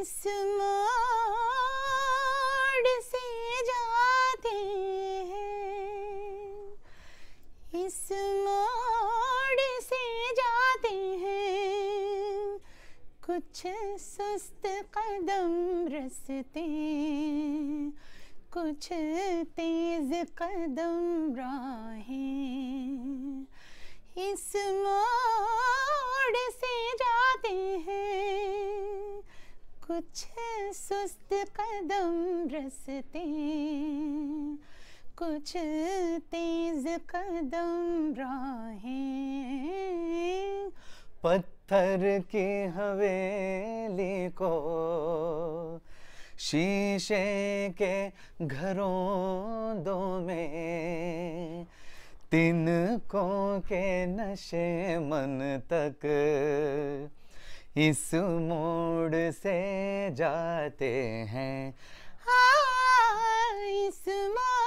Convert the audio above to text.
इस मोड़ से जाते हैं, इस मोड़ से जाते हैं, कुछ सुस्त कदम रस्ते, कुछ तेज कदम राहें। इस मोड़ से जाते हैं, कुछ सुस्त कदम रस्ते, कुछ तेज कदम राहें। पत्थर की हवेली को शीशे के घरों में, तिनकों के नशे मन तक इस मोड़ से जाते हैं। इस मोड़